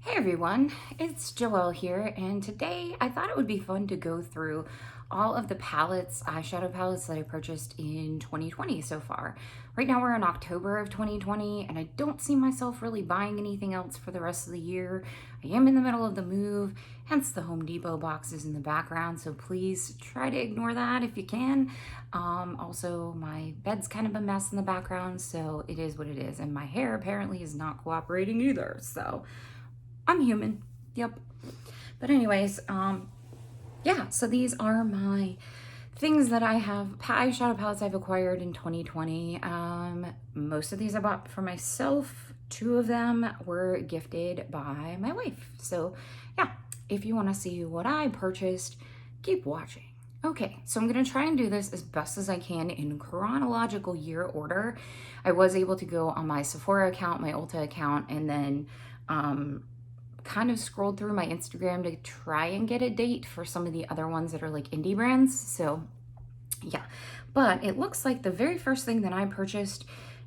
Hey everyone, it's Joelle here, and today I thought it would be fun to go through all of the palettes, eyeshadow palettes that I purchased in 2020 so far. Right now we're in October of 2020, and I don't see myself really buying anything else for the rest of the year. I am in the middle of the move, hence the Home Depot boxes in the background, so please try to ignore that if you can. Also, my bed's kind of a mess in the background, so it is what it is, and my hair apparently is not cooperating either, so I'm human. Yep. But anyways, yeah, so these are my things that I have, eyeshadow palettes I've acquired in 2020. Most of these I bought for myself. Two of them were gifted by my wife. So yeah, if you want to see what I purchased, keep watching. Okay, so I'm gonna try and do this as best as I can in chronological year order. I was able to go on my Sephora account, my Ulta account, and then kind of scrolled through my Instagram to try and get a date for some of the other ones that are like indie brands. So yeah, but it looks like the very first thing that I purchased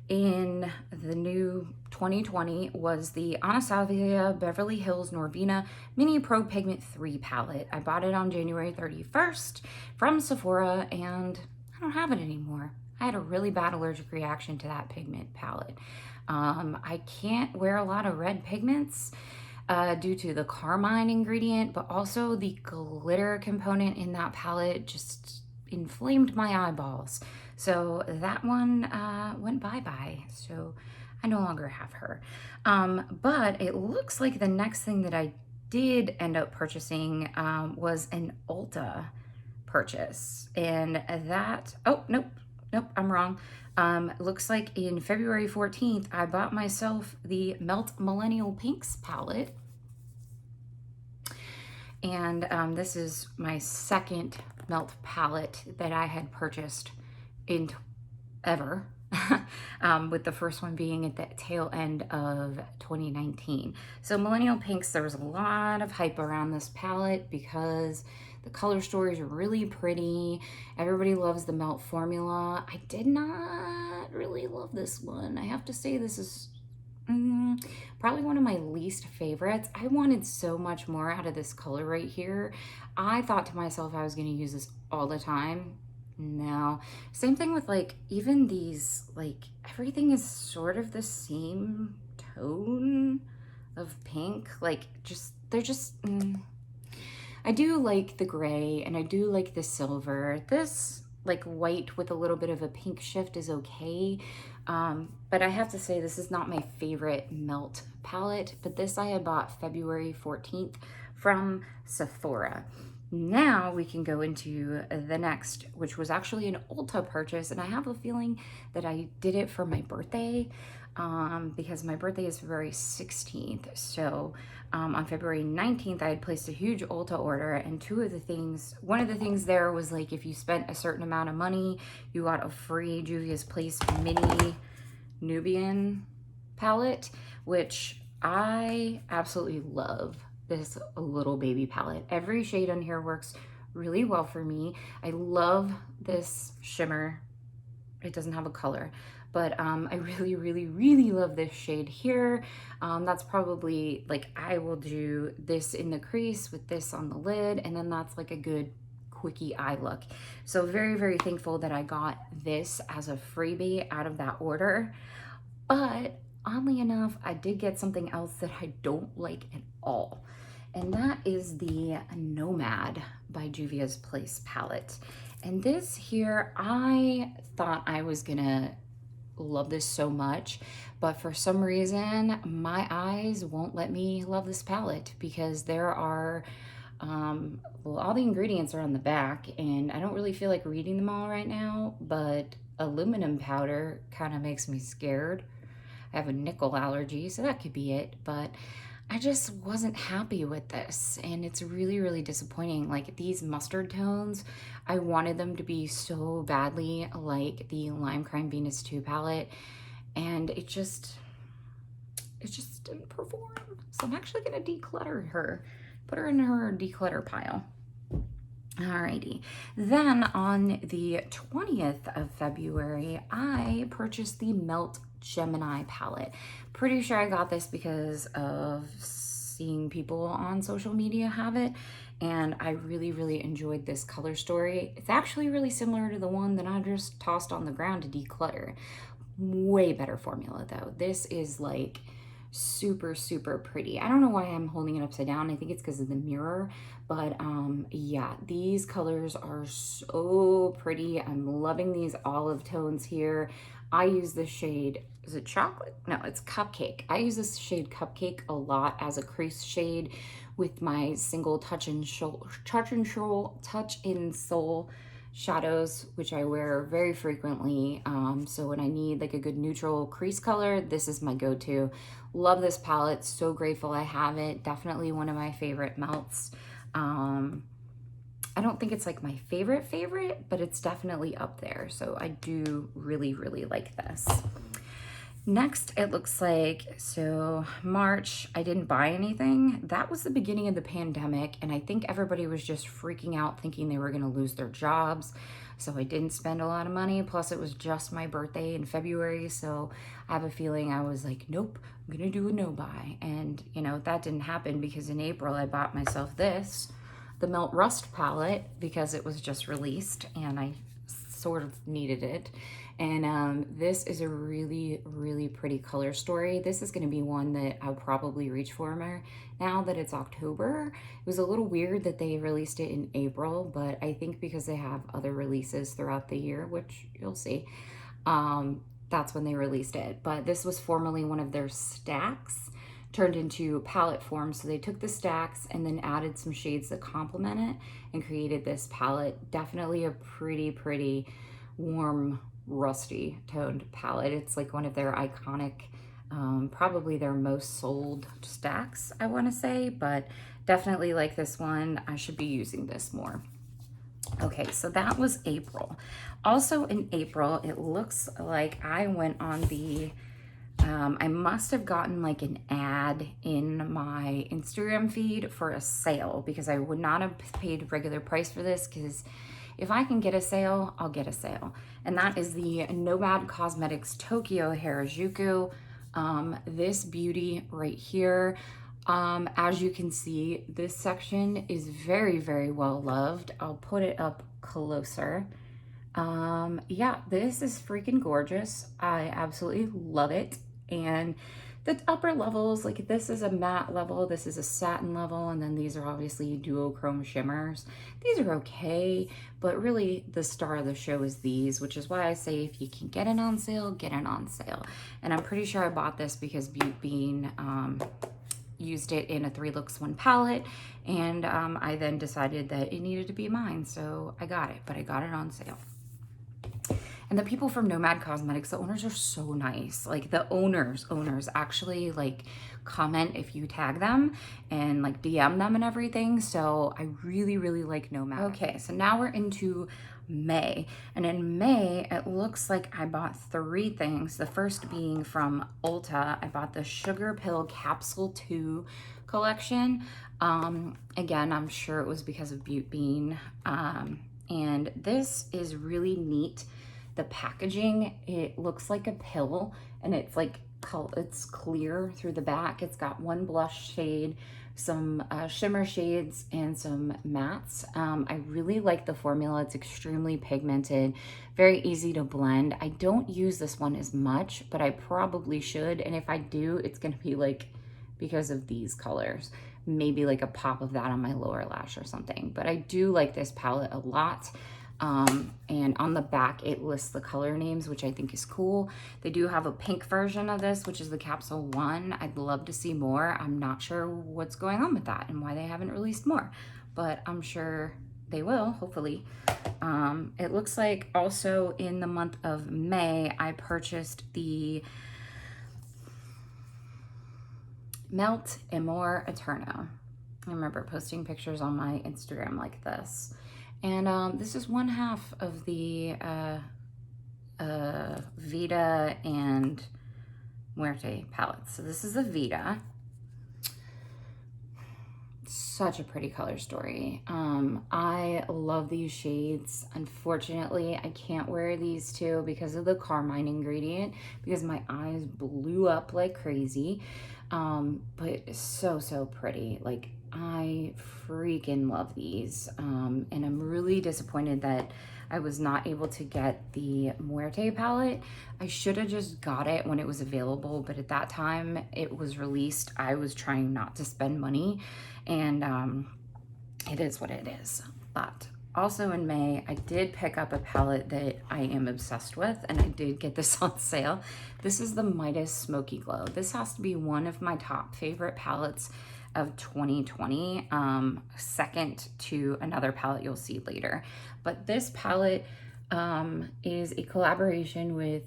in the new 2020 was the Anastasia Beverly Hills Norvina Mini Pro Pigment 3 palette. I bought it on January 31st from Sephora, and I don't have it anymore. I had a really bad allergic reaction to that pigment palette. I can't wear a lot of red pigments due to the carmine ingredient, but also the glitter component in that palette just inflamed my eyeballs. So that one went bye-bye. So I no longer have her. But it looks like the next thing that I did end up purchasing was an Ulta purchase. And that, oh, nope, I'm wrong. Looks like in February 14th, I bought myself the Melt Millennial Pinks palette. And this is my second Melt palette that I had purchased in ever. With the first one being at the tail end of 2019. So Millennial Pinks, there was a lot of hype around this palette because the color story is really pretty. Everybody loves the Melt formula. I did not really love this one. I have to say this is probably one of my least favorites. I wanted so much more out of this color right here. I thought to myself I was going to use this all the time. No. Same thing with like even these, like everything is sort of the same tone of pink. Like just, they're just, I do like the gray and I do like the silver. This like white with a little bit of a pink shift is okay. But I have to say this is not my favorite Melt palette, but this I had bought February 14th from Sephora. Now we can go into the next, which was actually an Ulta purchase, and I have a feeling that I did it for my birthday because my birthday is February 16th. So on February 19th, I had placed a huge Ulta order, and one of the things there was like if you spent a certain amount of money, you got a free Juvia's Place mini Nubian palette, which I absolutely love. This little baby palette. Every shade on here works really well for me. I love this shimmer. It doesn't have a color, but I really love this shade here. That's probably like, I will do this in the crease with this on the lid, and then that's like a good quickie eye look. So very thankful that I got this as a freebie out of that order. But oddly enough, I did get something else that I don't like at all. And that is the Nomad by Juvia's Place palette. And this here, I thought I was gonna love this so much, but for some reason, my eyes won't let me love this palette because there are, well, all the ingredients are on the back, and I don't really feel like reading them all right now, but aluminum powder kind of makes me scared. I have a nickel allergy, so that could be it, but I just wasn't happy with this, and it's really disappointing. Like these mustard tones, I wanted them to be so badly like the Lime Crime Venus 2 palette, and it just didn't perform. So I'm actually gonna declutter her, put her in her declutter pile. Alrighty, then on the 20th of February, I purchased the Melt Gemini palette. Pretty sure I got this because of seeing people on social media have it, and I really, really enjoyed this color story. It's actually really similar to the one that I just tossed on the ground to declutter. Way better formula though. This is like super, super pretty. I don't know why I'm holding it upside down. I think it's because of the mirror, but yeah, these colors are so pretty. I'm loving these olive tones here. I use this shade, is it chocolate? No, it's Cupcake. I use this shade Cupcake a lot as a crease shade with my single touch in soul shadows, which I wear very frequently. So when I need like a good neutral crease color, this is my go-to. Love this palette, so grateful I have it. Definitely one of my favorite melts. I don't think it's like my favorite, but it's definitely up there. So I do really, really like this. Next, it looks like, so March, I didn't buy anything. That was the beginning of the pandemic, and I think everybody was just freaking out thinking they were gonna lose their jobs. So I didn't spend a lot of money. Plus it was just my birthday in February. So I have a feeling I was like, nope, I'm gonna do a no buy. And you know, that didn't happen because in April I bought myself this, the Melt Rust palette, because it was just released and I sort of needed it. And this is a really, really pretty color story. This is gonna be one that I'll probably reach for more now that it's October. It was a little weird that they released it in April, but I think because they have other releases throughout the year, which you'll see, that's when they released it. But this was formerly one of their stacks turned into palette form. So they took the stacks and then added some shades that complement it and created this palette. Definitely a pretty warm, rusty toned palette. It's like one of their iconic, probably their most sold stacks, I want to say, but definitely like this one. I should be using this more. Okay, so that was April. Also in April, it looks like I went on the I must have gotten like an ad in my Instagram feed for a sale, because I would not have paid regular price for this, because if I can get a sale, I'll get a sale. And that is the Nomad Cosmetics Tokyo Harajuku. This beauty right here. As you can see, this section is very well loved. I'll put it up closer. Yeah, this is freaking gorgeous. I absolutely love it. And the upper levels, like this is a matte level, this is a satin level, and then these are obviously duochrome shimmers. These are okay, but really the star of the show is these, which is why I say if you can get it on sale, get it on sale. And I'm pretty sure I bought this because Butte Bean used it in a 3 looks 1 palette, and I then decided that it needed to be mine, so I got it, but I got it on sale. And the people from Nomad Cosmetics, the owners are so nice. Like the owners actually like comment if you tag them and like DM them and everything. So I really like Nomad. Okay, so now we're into May. And in May, it looks like I bought 3 things. The first being from Ulta. I bought the Sugar Pill Capsule 2 collection. Again, I'm sure it was because of Butte Bean. And this is really neat. The packaging, it looks like a pill, and it's like, it's clear through the back. It's got 1 blush shade, some shimmer shades, and some mattes. I really like the formula. It's extremely pigmented, very easy to blend. I don't use this one as much, but I probably should. And if I do, it's gonna be like because of these colors. Maybe like a pop of that on my lower lash or something. But I do like this palette a lot. And on the back it lists the color names, which I think is cool. They do have a pink version of this, which is the capsule 1. I'd love to see more. I'm not sure what's going on with that and why they haven't released more, but I'm sure they will, hopefully. It looks like also in the month of May, I purchased the Melt Amore Eterno. I remember posting pictures on my Instagram like this. And this is 1/2 of the Vita and Muerte palettes. So this is a Vita. Such a pretty color story. I love these shades. Unfortunately, I can't wear these 2 because of the carmine ingredient, because my eyes blew up like crazy. But so, so pretty. Like, I freaking love these. And I'm really disappointed that I was not able to get the Muerte palette. I should have just got it when it was available, but at that time it was released, I was trying not to spend money, and it is what it is. But also in May, I did pick up a palette that I am obsessed with, and I did get this on sale. This is the Midas Smoky Glow. This has to be one of my top favorite palettes of 2020, second to another palette you'll see later. But this palette is a collaboration with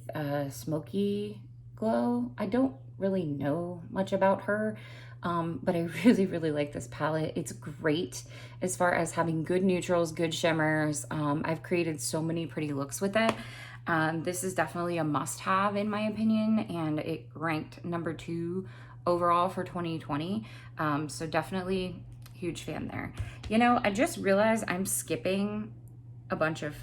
Smoky Glow. I don't really know much about her, but I really, really like this palette. It's great as far as having good neutrals, good shimmers. I've created so many pretty looks with it. This is definitely a must-have in my opinion, and it ranked number 2 overall for 2020. So definitely huge fan there. You know, I just realized I'm skipping a bunch of,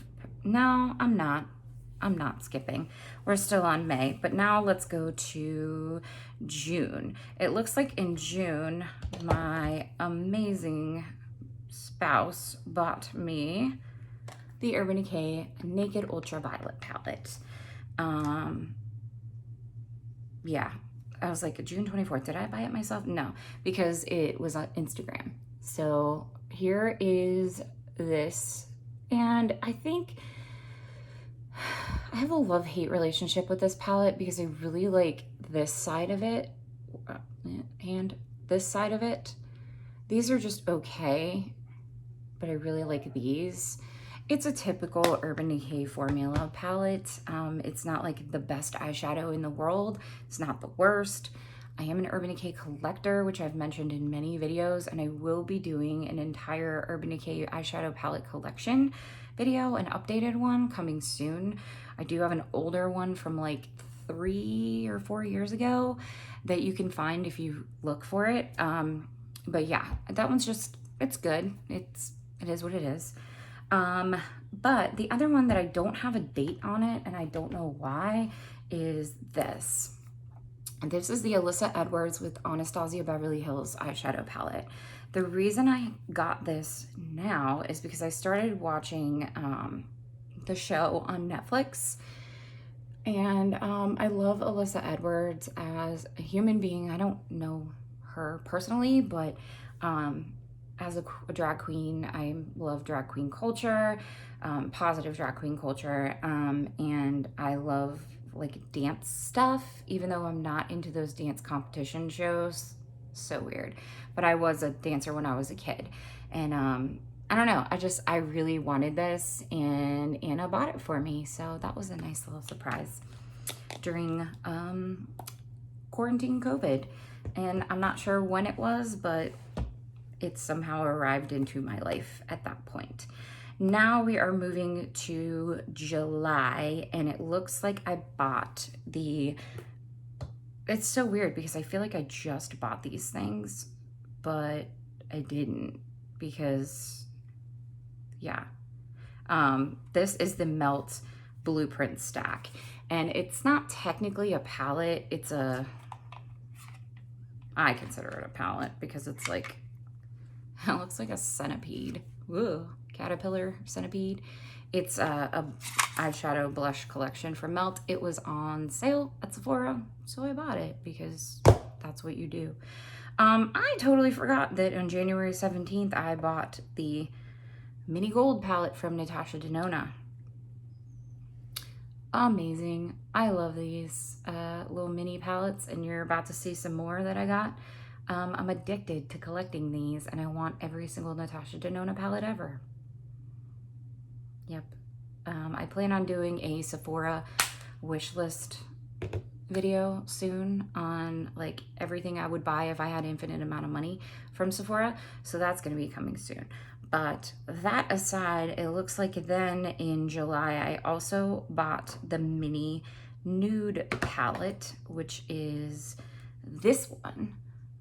no, I'm not skipping. We're still on May, but now let's go to June. It looks like in June, my amazing spouse bought me the Urban Decay Naked Ultraviolet palette. Yeah, I was like, June 24th, did I buy it myself? No, because it was on Instagram. So here is this, and I think I have a love-hate relationship with this palette because I really like this side of it and this side of it. These are just okay, but I really like these. It's a typical Urban Decay formula palette. It's not like the best eyeshadow in the world. It's not the worst. I am an Urban Decay collector, which I've mentioned in many videos, and I will be doing an entire Urban Decay eyeshadow palette collection video, an updated one coming soon. I do have an older one from like 3 or 4 years ago that you can find if you look for it. But yeah, that one's just, it's good. It is what it is. But the other one that I don't have a date on it, and I don't know why, is this. And this is the Alyssa Edwards with Anastasia Beverly Hills eyeshadow palette. The reason I got this now is because I started watching the show on Netflix, and I love Alyssa Edwards as a human being. I don't know her personally, but as a drag queen, I love drag queen culture, positive drag queen culture, and I love like dance stuff, even though I'm not into those dance competition shows. So weird. But I was a dancer when I was a kid, and I don't know, I really wanted this, and Anna bought it for me, so that was a nice little surprise during quarantine COVID. And I'm not sure when it was, but it somehow arrived into my life at that point. Now we are moving to July, and it looks like I bought the, it's so weird because I feel like I just bought these things, but I didn't, because yeah. This is the Melt Blueprint Stack, and it's not technically a palette, it's a, I consider it a palette because it's like, it looks like a centipede. Whoa, caterpillar centipede. It's a eyeshadow blush collection from Melt. It was on sale at Sephora, so I bought it because that's what you do. I totally forgot that on January 17th, I bought the Mini Gold palette from Natasha Denona. Amazing. I love these little mini palettes, and you're about to see some more that I got. I'm addicted to collecting these, and I want every single Natasha Denona palette ever. Yep. I plan on doing a Sephora wish list video soon on like everything I would buy if I had infinite amount of money from Sephora, so that's going to be coming soon. But that aside, it looks like then in July I also bought the mini nude palette, which is this one.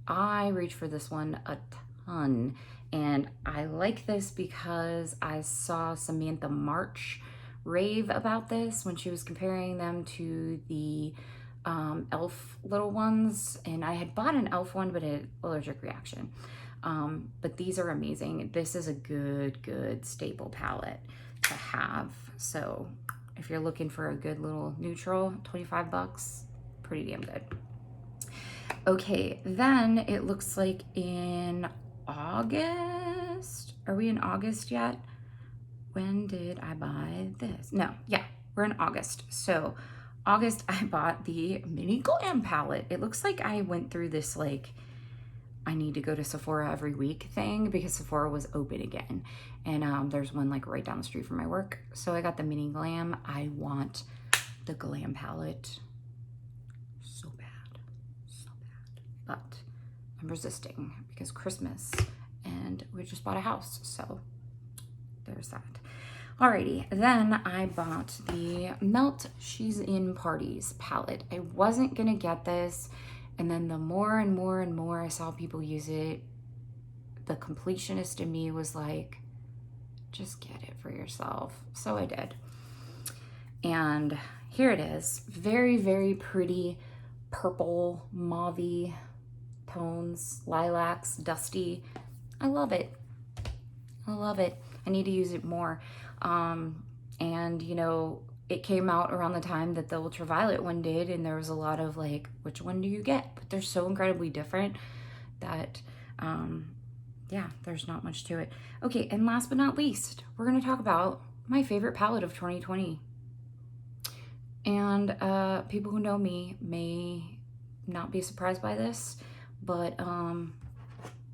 I reach for this one a ton, and I like this because I saw Samantha March rave about this when she was comparing them to the elf little ones, and I had bought an elf one, but an allergic reaction. But these are amazing. This is a good staple palette to have. So if you're looking for a good little neutral, 25 bucks, pretty damn good. Okay, then it looks like in August. Are we in August yet? When did I buy this? No, yeah, we're in August. So August, I bought the mini glam palette. It looks like I went through this like, I need to go to Sephora every week thing because Sephora was open again. And there's one like right down the street from my work. So I got the mini glam. I want the glam palette so bad. But I'm resisting because Christmas and we just bought a house. So there's that. Alrighty, then I bought the Melt She's in Parties palette. I wasn't gonna get this, and then the more and more I saw people use it, the completionist in me was like, just get it for yourself. So I did. And here it is. Very pretty purple, mauve tones, lilacs, dusty. I love it. I need to use it more. And you know, it came out around the time that the ultraviolet one did, and there was a lot of like, which one do you get? But they're so incredibly different that yeah, there's not much to it. Okay, and last but not least, we're gonna talk about my favorite palette of 2020. And people who know me may not be surprised by this, but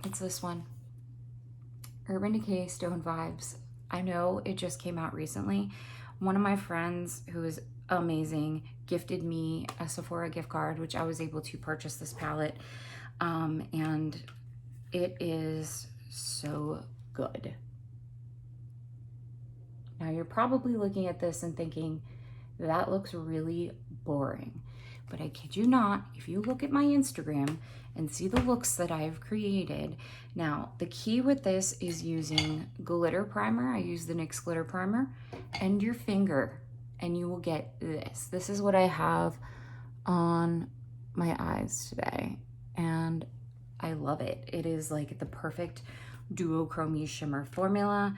it's this one. Urban Decay Stone Vibes. I know it just came out recently. One of my friends who is amazing gifted me a Sephora gift card, which I was able to purchase this palette. And it is so good. Now you're probably looking at this and thinking, that looks really boring. But I kid you not, if you look at my Instagram and see the looks that I've created. Now, the key with this is using glitter primer. I use the NYX glitter primer and your finger, and you will get this. This is what I have on my eyes today, and I love it. It is like the perfect duochrome shimmer formula.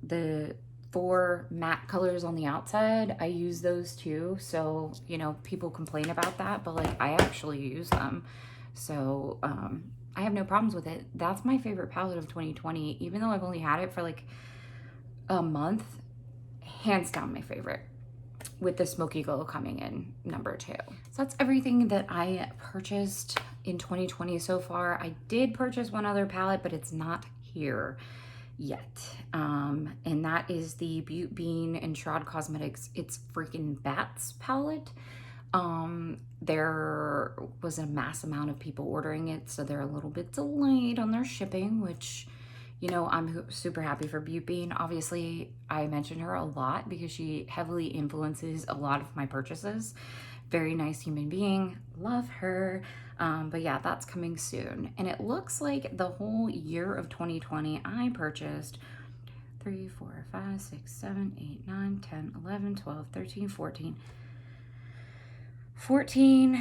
The 4 matte colors on the outside, I use those too. So, you know, people complain about that, but like I actually use them. So, I have no problems with it. That's my favorite palette of 2020, even though I've only had it for like a month. Hands down my favorite, with the Smoky Glow coming in number 2. So that's everything that I purchased in 2020 so far. I did purchase one other palette, but it's not here yet, and that is the Butte Bean and Shroud Cosmetics It's Freaking Bats palette. There was a mass amount of people ordering it, so they're a little bit delayed on their shipping, which, you know, I'm super happy for Butte Bean. Obviously, I mention her a lot because she heavily influences a lot of my purchases. Very nice human being, love her. But yeah, that's coming soon. And it looks like the whole year of 2020, I purchased 3, 4, 5, 6, 7, 8, 9, 10, 11, 12, 13, 14,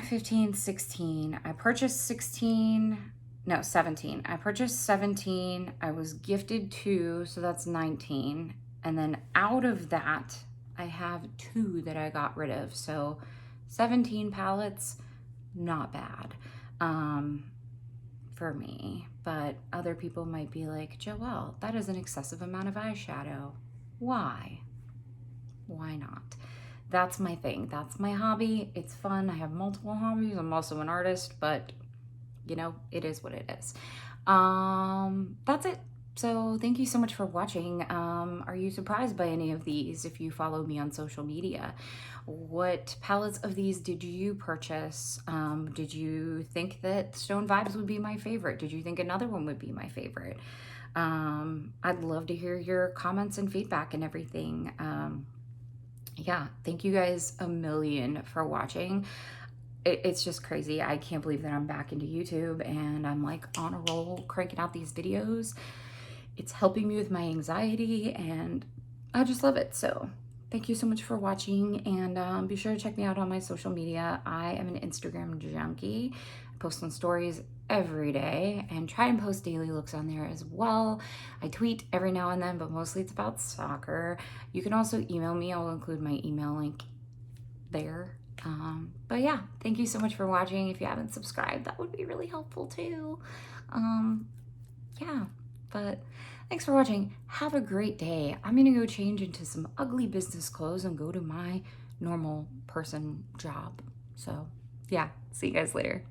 15, 16. I purchased 17. I purchased 17. I was gifted 2, so that's 19. And then out of that, I have 2 that I got rid of. So 17 palettes, not bad for me. But other people might be like, Joelle, that is an excessive amount of eyeshadow. Why? Why not? That's my thing. That's my hobby. It's fun. I have multiple hobbies. I'm also an artist, but you know, it is what it is. That's it. So thank you so much for watching. Are you surprised by any of these if you follow me on social media? What palettes of these did you purchase? Did you think that Stone Vibes would be my favorite? Did you think another one would be my favorite? I'd love to hear your comments and feedback and everything. Yeah, thank you guys a million for watching. It's just crazy. I can't believe that I'm back into YouTube and I'm like on a roll cranking out these videos. It's helping me with my anxiety and I just love it. So Thank you so much for watching, and be sure to check me out on my social media. I am an Instagram junkie. I post on stories every day and try and post daily looks on there as well. I tweet every now and then, but mostly it's about soccer. You can also email me. I'll include my email link there. But yeah, thank you so much for watching. If you haven't subscribed, that would be really helpful too. Yeah, but thanks for watching. Have a great day. I'm gonna go change into some ugly business clothes and go to my normal person job. So yeah, see you guys later.